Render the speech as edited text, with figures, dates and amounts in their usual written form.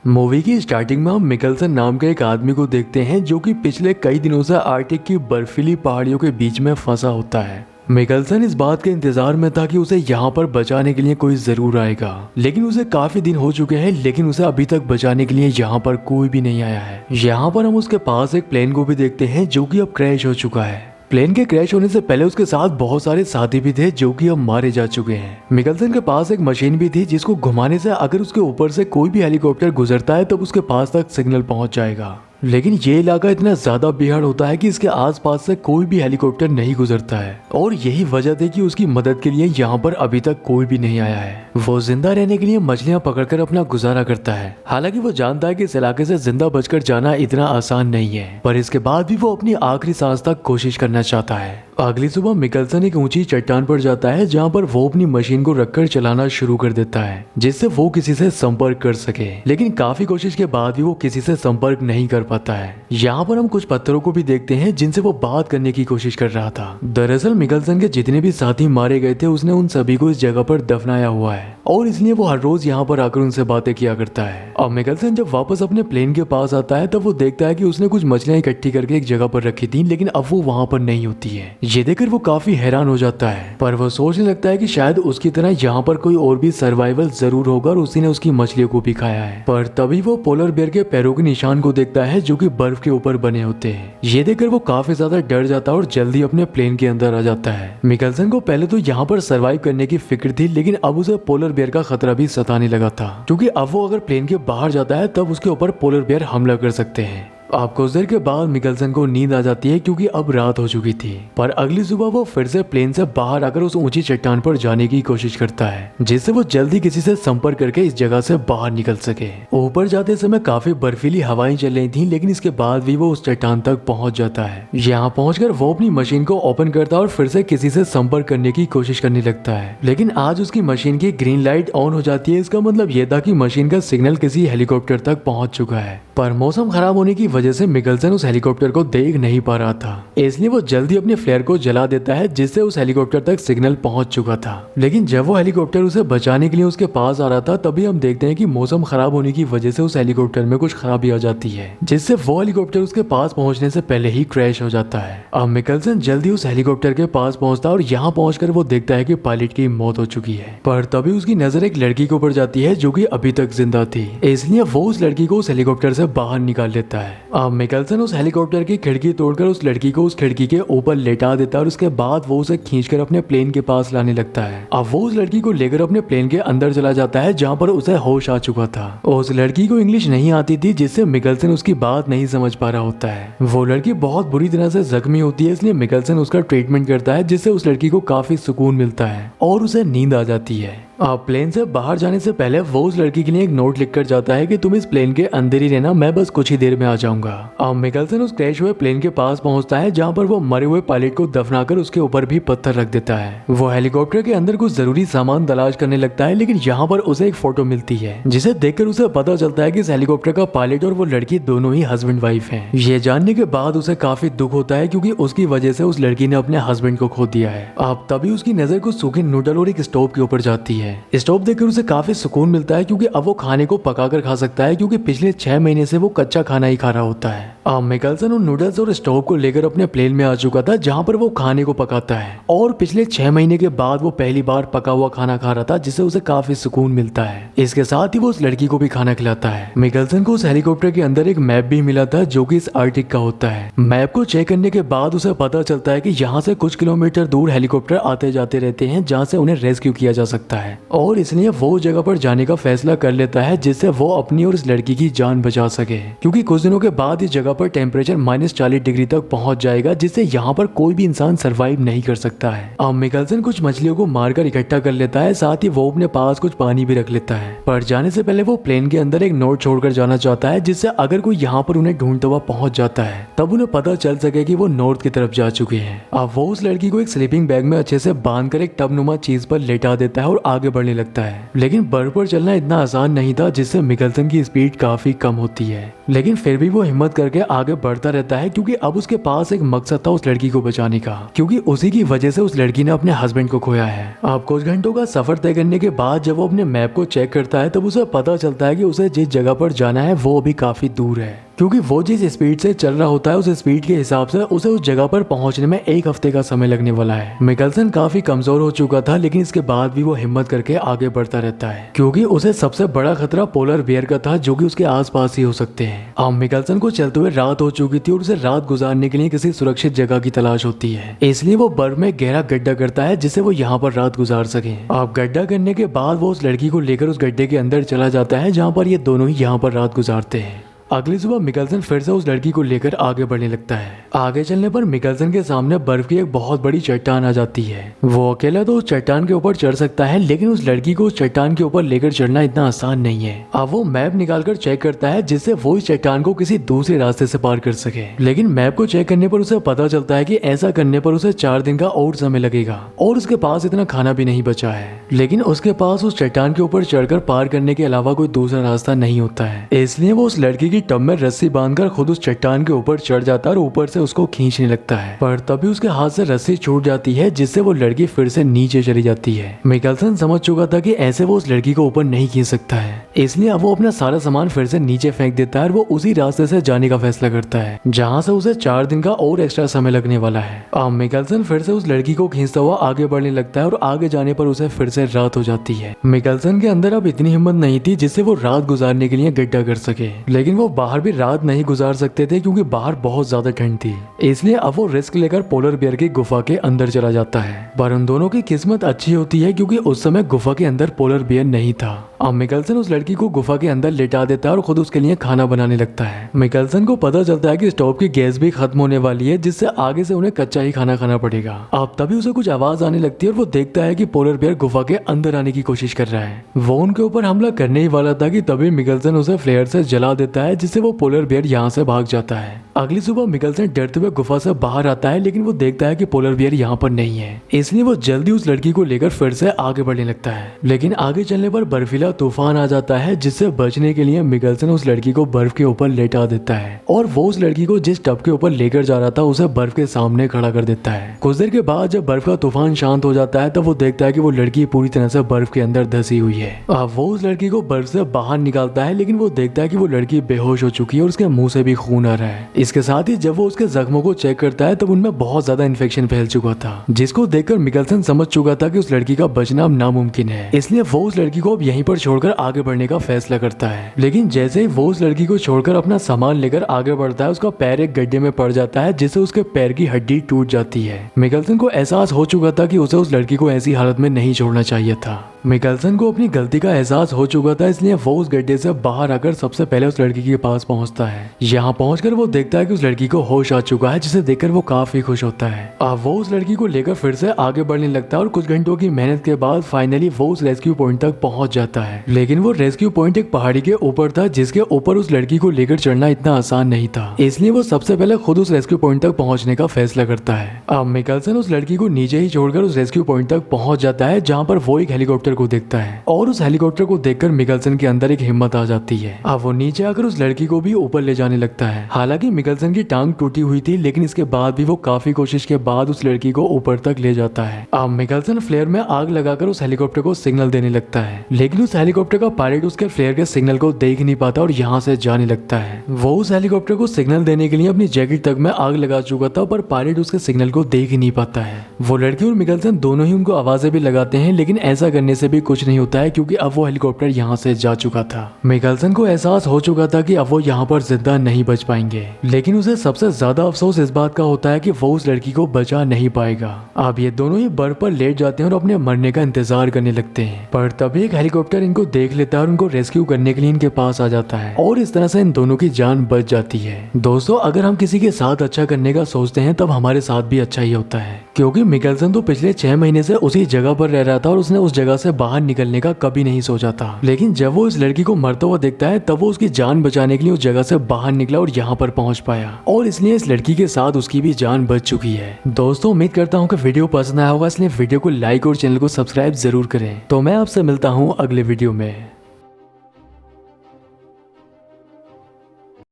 Movie की starting में हम मिकलसन नाम के एक आदमी को देखते हैं जो कि पिछले कई दिनों से आर्कटिक की बर्फीली पहाड़ियों के बीच में फंसा होता है। मिकलसन इस बात के इंतजार में था कि उसे यहाँ पर बचाने के लिए कोई जरूर आएगा, लेकिन उसे काफी दिन हो चुके हैं, लेकिन उसे अभी तक बचाने के लिए यहाँ पर कोई भी नहीं आया है। यहाँ पर हम उसके पास एक प्लेन को भी देखते हैं जो कि अब क्रैश हो चुका है। प्लेन के क्रैश होने से पहले उसके साथ बहुत सारे साथी भी थे जो कि अब मारे जा चुके हैं। मिकलसन के पास एक मशीन भी थी जिसको घुमाने से अगर उसके ऊपर से कोई भी हेलीकॉप्टर गुजरता है तब उसके पास तक सिग्नल पहुंच जाएगा, लेकिन ये इलाका इतना ज्यादा बिहाड़ होता है कि इसके आसपास से कोई भी हेलीकॉप्टर नहीं गुजरता है और यही वजह थी कि उसकी मदद के लिए यहाँ पर अभी तक कोई भी नहीं आया है। वो जिंदा रहने के लिए मछलियां पकड़कर अपना गुजारा करता है। हालांकि वो जानता है कि इस इलाके से जिंदा बचकर जाना इतना आसान नहीं है, पर इसके बाद भी वो अपनी आखिरी सांस तक कोशिश करना चाहता है। अगली सुबह मिकलसन एक ऊंची चट्टान पर जाता है जहाँ पर वो अपनी मशीन को रखकर चलाना शुरू कर देता है जिससे वो किसी से संपर्क कर सके, लेकिन काफी कोशिश के बाद भी वो किसी से संपर्क नहीं कर पाता है। यहाँ पर हम कुछ पत्थरों को भी देखते हैं जिनसे वो बात करने की कोशिश कर रहा था। दरअसल मिकलसन के जितने भी साथी मारे गए थे उसने उन सभी को इस जगह पर दफनाया हुआ है और इसलिए वो हर रोज यहाँ पर आकर उनसे बातें किया करता है। अब मिकलसन जब वापस अपने प्लेन के पास आता है तब वो देखता है कि उसने कुछ मछलियां इकट्ठी करके एक जगह पर रखी थी, लेकिन अब वो वहाँ पर नहीं होती है। ये देखकर वो काफी हैरान हो जाता है, पर वो सोचने लगता है कि शायद उसकी तरह यहाँ पर कोई और भी सर्वाइवल जरूर होगा और उसी ने उसकी मछलियों को भी खाया है। पर तभी वो पोलर बेयर के पैरों के निशान को देखता है जो कि बर्फ के ऊपर बने होते हैं। ये देखकर वो काफी ज्यादा डर जाता है और जल्दी अपने प्लेन के अंदर आ जाता है। मिकलसन को पहले तो यहाँ पर सर्वाइव करने की फिक्र थी, लेकिन अब उसे पोलर बेयर का खतरा भी सताने लगा था क्योंकि अब वो अगर प्लेन के बाहर जाता है तब उसके ऊपर पोलर बेयर हमला कर सकते हैं। अब कुछ देर के बाद मिकलसन को नींद आ जाती है क्योंकि अब रात हो चुकी थी, पर अगली सुबह वो फिर से प्लेन से बाहर आकर उस ऊंची चट्टान पर जाने की कोशिश करता है जिससे वो जल्दी किसी से संपर्क करके इस जगह से बाहर निकल सके। ऊपर जाते समय काफी बर्फीली हवाएं चल रही थी, लेकिन इसके बाद भी वो उस चट्टान तक पहुंच जाता है। यहाँ पहुंचकर वो अपनी मशीन को ओपन करता है और फिर से किसी से संपर्क करने की कोशिश करने लगता है, लेकिन आज उसकी मशीन की ग्रीन लाइट ऑन हो जाती है। इसका मतलब ये था कि मशीन का सिग्नल किसी हेलीकॉप्टर तक पहुंच चुका है, पर मौसम खराब होने की वजह से मिकलसन उस हेलीकॉप्टर को देख नहीं पा रहा था, इसलिए वो जल्दी अपने फ्लेयर को जला देता है जिससे उस हेलीकॉप्टर तक सिग्नल पहुंच चुका था। लेकिन जब वो हेलीकॉप्टर उसे बचाने के लिए उसके पास आ रहा था तभी हम देखते हैं कि मौसम खराब होने की वजह से उस हेलीकॉप्टर में कुछ खराबी आ जाती है जिससे वो हेलीकॉप्टर उसके पास पहुंचने से पहले ही क्रैश हो जाता है। अब मिकलसन जल्दी उस हेलीकॉप्टर के पास पहुंचता है और यहाँ पहुंचकर वो देखता है कि पायलट की मौत हो चुकी है, पर तभी उसकी नजर एक लड़की के ऊपर जाती है जो कि अभी तक जिंदा थी, इसलिए वो उस लड़की को उस हेलीकॉप्टर से बाहर निकाल लेता है। अब मिकलसन उस हेलीकॉप्टर की खिड़की तोड़कर उस लड़की को उस खिड़की के ऊपर लेटा देता है और उसके बाद वो उसे खींचकर अपने प्लेन के पास लाने लगता है। अब वो उस लड़की को लेकर अपने प्लेन के अंदर चला जाता है जहाँ पर उसे होश आ चुका था। उस लड़की को इंग्लिश नहीं आती थी जिससे मिकलसन उसकी बात नहीं समझ पा रहा होता है। वो लड़की बहुत बुरी तरह से जख्मी होती है, इसलिए मिकलसन उसका ट्रीटमेंट करता है जिससे उस लड़की को काफी सुकून मिलता है और उसे नींद आ जाती है। अब प्लेन से बाहर जाने से पहले वो उस लड़की के लिए एक नोट लिखकर जाता है कि तुम इस प्लेन के अंदर ही रहना, मैं बस कुछ ही देर में आ जाऊंगा। अब मिकलसन उस क्रैश हुए प्लेन के पास पहुंचता है जहां पर वो मरे हुए पायलट को दफनाकर उसके ऊपर भी पत्थर रख देता है। वो हेलीकॉप्टर के अंदर कुछ जरूरी सामान तलाश करने लगता है, लेकिन यहाँ पर उसे एक फोटो मिलती है जिसे देखकर उसे पता चलता है कि इस हेलीकॉप्टर का पायलट और वो लड़की दोनों ही हस्बैंड वाइफ है। ये जानने के बाद उसे काफी दुख होता है क्योंकि उसकी वजह से उस लड़की ने अपने हस्बैंड को खो दिया है। अब तभी उसकी नजर कुछ सूखे नूडल और एक स्टोव के ऊपर जाती है। स्टोव देखकर उसे काफी सुकून मिलता है क्योंकि अब वो खाने को पकाकर खा सकता है, क्योंकि पिछले 6 महीने से वो कच्चा खाना ही खा रहा होता है। अब मिकलसन उन नूडल्स और स्टोव को लेकर अपने प्लेन में आ चुका था जहाँ पर वो खाने को पकाता है और पिछले 6 महीने के बाद वो पहली बार पका हुआ खाना खा रहा था जिससे उसे काफी सुकून मिलता है। इसके साथ ही वो उस लड़की को भी खाना खिलाता है। मिकलसन को उस हेलीकॉप्टर के अंदर एक मैप भी मिला था जो कि इस आर्कटिक का होता है। मैप को चेक करने के बाद उसे पता चलता है कि यहाँ से कुछ किलोमीटर दूर हेलीकॉप्टर आते जाते रहते हैं जहाँ से उन्हें रेस्क्यू किया जा सकता है, और इसलिए वो जगह पर जाने का फैसला कर लेता है जिससे वो अपनी और इस लड़की की जान बचा सके, क्योंकि कुछ दिनों के बाद इस जगह पर टेम्परेचर -40 डिग्री तक पहुंच जाएगा जिससे यहाँ पर कोई भी इंसान सरवाइव नहीं कर सकता है। अब मिकलसन कुछ मछलियों को मारकर इकट्ठा कर लेता है, साथ ही वो अपने पास कुछ पानी भी रख लेता है, पर जाने से पहले वो प्लेन के अंदर एक नोट छोड़कर जाना चाहता है जिससे अगर कोई यहाँ पर उन्हें ढूंढता हुआ पहुंच जाता है तब उन्हें पता चल सके कि वो नॉर्थ की तरफ जा चुके हैं। अब वो उस लड़की को एक स्लीपिंग बैग में अच्छे से बांधकर एक टबनुमा चीज पर लेटा देता है और आगे बढ़ने लगता है, लेकिन बर्फ पर चलना इतना आसान नहीं था जिससे मिकलसन की स्पीड काफी कम होती है, लेकिन फिर भी वो हिम्मत करके आगे बढ़ता रहता है क्योंकि अब उसके पास एक मकसद था उस लड़की को बचाने का, क्योंकि उसी की वजह से उस लड़की ने अपने हस्बैंड को खोया है। अब कुछ घंटों का सफर तय करने के बाद जब वो अपने मैप को चेक करता है तब उसे पता चलता है कि उसे जिस जगह पर जाना है वो अभी काफी दूर है, क्योंकि वो जिस स्पीड से चल रहा होता है उस स्पीड के हिसाब से उसे उस जगह पर पहुंचने में 1 हफ्ते का समय लगने वाला है। मिकल्सन काफी कमजोर हो चुका था, लेकिन इसके बाद भी वो हिम्मत करके आगे बढ़ता रहता है, क्योंकि उसे सबसे बड़ा खतरा पोलर बियर का था जो कि उसके आसपास ही हो सकते हैं। अब मिकल्सन को चलते हुए रात हो चुकी थी और उसे रात गुजारने के लिए किसी सुरक्षित जगह की तलाश होती है, इसलिए वो बर्फ में गहरा गड्ढा करता है जिससे वो यहाँ पर रात गुजार सके। अब गड्ढा करने के बाद वो उस लड़की को लेकर उस गड्ढे के अंदर चला जाता है जहाँ पर ये दोनों ही यहाँ पर रात गुजारते हैं। अगली सुबह मिकल्सन फिर से उस लड़की को लेकर आगे बढ़ने लगता है। आगे चलने पर मिकल्सन के सामने बर्फ की एक बहुत बड़ी चट्टान आ जाती है। वो अकेला तो उस चट्टान के ऊपर चढ़ सकता है, लेकिन उस लड़की को उस चट्टान के ऊपर लेकर चढ़ना इतना आसान नहीं है। अब वो मैप निकालकर चेक करता है जिससे वो इस चट्टान को किसी दूसरे रास्ते से पार कर सके, लेकिन मैप को चेक करने पर उसे पता चलता है कि ऐसा करने पर उसे 4 दिन का और समय लगेगा और उसके पास इतना खाना भी नहीं बचा है। लेकिन उसके पास उस चट्टान के ऊपर चढ़कर पार करने के अलावा कोई दूसरा रास्ता नहीं होता है, इसलिए वो उस लड़की की टब में रस्सी बांधकर खुद उस चट्टान के ऊपर चढ़ जाता है और ऊपर से उसको खींचने लगता है, पर तभी उसके हाथ से रस्सी छूट जाती है जिससे वो लड़की फिर से नीचे चली जाती है। मिकल्सन समझ चुका था कि ऐसे वो उस लड़की को ऊपर नहीं खींच सकता है, इसलिए अब वो अपना सारा सामान फिर से नीचे फेंक देता है और वो उसी रास्ते से जाने का फैसला करता है जहाँ से उसे 4 दिन का और एक्स्ट्रा समय लगने वाला है। अब मिकल्सन फिर से उस लड़की को खींचता हुआ आगे बढ़ने लगता है और आगे जाने पर उसे फिर से रात हो जाती है। मिकल्सन के अंदर अब इतनी हिम्मत नहीं थी जिससे वो रात गुजारने के लिए गड्ढा कर सके, लेकिन वो बाहर भी रात नहीं गुजार सकते थे क्योंकि बाहर बहुत ज्यादा ठंड थी, इसलिए अब वो रिस्क लेकर पोलर बियर की गुफा के अंदर चला जाता है। पर उन दोनों की किस्मत अच्छी होती है क्योंकि उस समय गुफा के अंदर पोलर बियर नहीं था। अब मिकल्सन उस लड़की को गुफा के अंदर लेटा देता है और खुद उसके लिए खाना बनाने लगता है। मिकल्सन को पता चलता है कि स्टोव की गैस भी खत्म होने वाली है, जिससे आगे से उन्हें कच्चा ही खाना खाना पड़ेगा। अब तभी उसे कुछ आवाज आने लगती है और वो देखता है कि पोलर बियर गुफा के अंदर आने की कोशिश कर रहा है। वो उनके ऊपर हमला करने ही वाला था कि तभी मिकल्सन उसे फ्लेयर से जला देता है, जिससे वो पोलर बियर यहाँ से भाग जाता है। अगली सुबह मिकल्सन डरते हुए गुफा से बाहर आता है, लेकिन वो देखता है कि पोलर बियर यहाँ पर नहीं है, इसलिए वो जल्दी उस लड़की को लेकर फिर से आगे बढ़ने लगता है। लेकिन आगे चलने पर बर्फीला तूफान आ जाता है, जिससे बचने के लिए मिकल्सन उस लड़की को बर्फ के ऊपर लेटा देता है और वो उस लड़की को जिस टब के ऊपर लेकर जा रहा था उसे बर्फ के सामने खड़ा कर देता है। कुछ देर के बाद जब बर्फ का तूफान शांत हो जाता है तब वो देखता है कि वो लड़की पूरी तरह से बर्फ के अंदर धसी हुई है। अब वो उस लड़की को बर्फ से बाहर निकालता है, लेकिन वो देखता है कि वो लड़की बेहोश हो चुकी है और उसके मुंह से भी खून आ रहा है। इसके साथ ही जब वो उसके जख्मों को चेक करता है तब उनमें बहुत ज्यादा इन्फेक्शन फैल चुका था, जिसको देखकर मिकल्सन समझ चुका था कि उस लड़की का बचना अब नामुमकिन है, इसलिए वो उस लड़की को अब यहीं पर छोड़कर आगे बढ़ने का फैसला करता है। लेकिन जैसे ही वो उस लड़की को छोड़कर अपना सामान लेकर आगे बढ़ता है उसका पैर एक गड्ढे में पड़ जाता है, जिससे उसके पैर की हड्डी टूट जाती है। मिकल्सन को एहसास हो चुका था कि उसे उस लड़की को ऐसी हालत में नहीं छोड़ना चाहिए था। मिकल्सन को अपनी गलती का एहसास हो चुका था, इसलिए वो उस गड्ढे से बाहर आकर सबसे पहले उस लड़की के पास पहुंचता है। यहाँ पहुंचकर वो देखता है कि उस लड़की को होश आ चुका है, जिसे देखकर वो काफी खुश होता है। अब वो उस लड़की को लेकर फिर से आगे बढ़ने लगता है और कुछ घंटों की मेहनत के बाद फाइनली वो उस रेस्क्यू पॉइंट तक पहुंच जाता है। लेकिन वो रेस्क्यू पॉइंट एक पहाड़ी के ऊपर था, जिसके ऊपर उस लड़की को लेकर चढ़ना इतना आसान नहीं था, इसलिए वो सबसे पहले खुद उस रेस्क्यू पॉइंट तक पहुंचने का फैसला करता है। अब मिकल्सन उस लड़की को नीचे ही छोड़कर उस रेस्क्यू पॉइंट तक पहुंच जाता है, जहाँ पर वो एक हेलीकॉप्टर को देखता है और उस हेलीकॉप्टर को देखकर मिकल्सन के अंदर एक हिम्मत आ जाती है। अब वो नीचे आकर उस लड़की को भी ऊपर ले जाने लगता है। हालांकि मिकल्सन की टांग टूटी हुई थी, लेकिन इसके बाद भी वो काफी कोशिश के बाद उस लड़की को ऊपर तक ले जाता है। अब मिकल्सन फ्लेयर में आग लगाकर उस हेलीकॉप्टर को सिग्नल देने लगता है, लेकिन उस हेलीकॉप्टर का पायलट उसके फ्लेयर के सिग्नल को देख नहीं पाता और यहाँ से जाने लगता है। वो उस हेलीकॉप्टर को सिग्नल देने के लिए अपनी जैकेट तक में आग लगा चुका था, पर पायलट उसके सिग्नल को देख ही नहीं पाता है। वो लड़की और मिकल्सन दोनों ही उनको आवाजें भी लगाते हैं, लेकिन ऐसा करने से भी कुछ नहीं होता है क्योंकि अब वो हेलीकॉप्टर यहाँ से जा चुका था। मिकल्सन को एहसास हो चुका था कि अब वो यहाँ पर जिंदा नहीं बच पाएंगे, लेकिन उसे सबसे ज्यादा अफसोस इस बात का होता है कि वो उस लड़की को बचा नहीं पाएगा। अब ये दोनों ही बर्फ पर लेट जाते हैं और अपने मरने का इंतजार करने लगते हैं, पर तभी एक हेलीकॉप्टर इनको देख लेता है और उनको रेस्क्यू करने के लिए इनके पास आ जाता है और इस तरह से इन दोनों की जान बच जाती है। दोस्तों, अगर हम किसी के साथ अच्छा करने का सोचते हैं तब हमारे साथ भी अच्छा ही होता है, क्योंकि मिकल्सन तो पिछले 6 महीने से उसी जगह पर रह रहा था और उसने उस जगह से बाहर निकलने का कभी नहीं सोचा था। लेकिन जब वो इस लड़की को मरता हुआ देखता है तब वो उसकी जान बचाने के लिए उस जगह से बाहर निकला और यहाँ पर पहुंच पाया, और इसलिए इस लड़की के साथ उसकी भी जान बच चुकी है। दोस्तों, उम्मीद करता हूँ कि वीडियो पसंद आया होगा, इसलिए वीडियो को लाइक और चैनल को सब्सक्राइब जरूर करें। तो मैं आपसे मिलता हूँ अगले वीडियो में।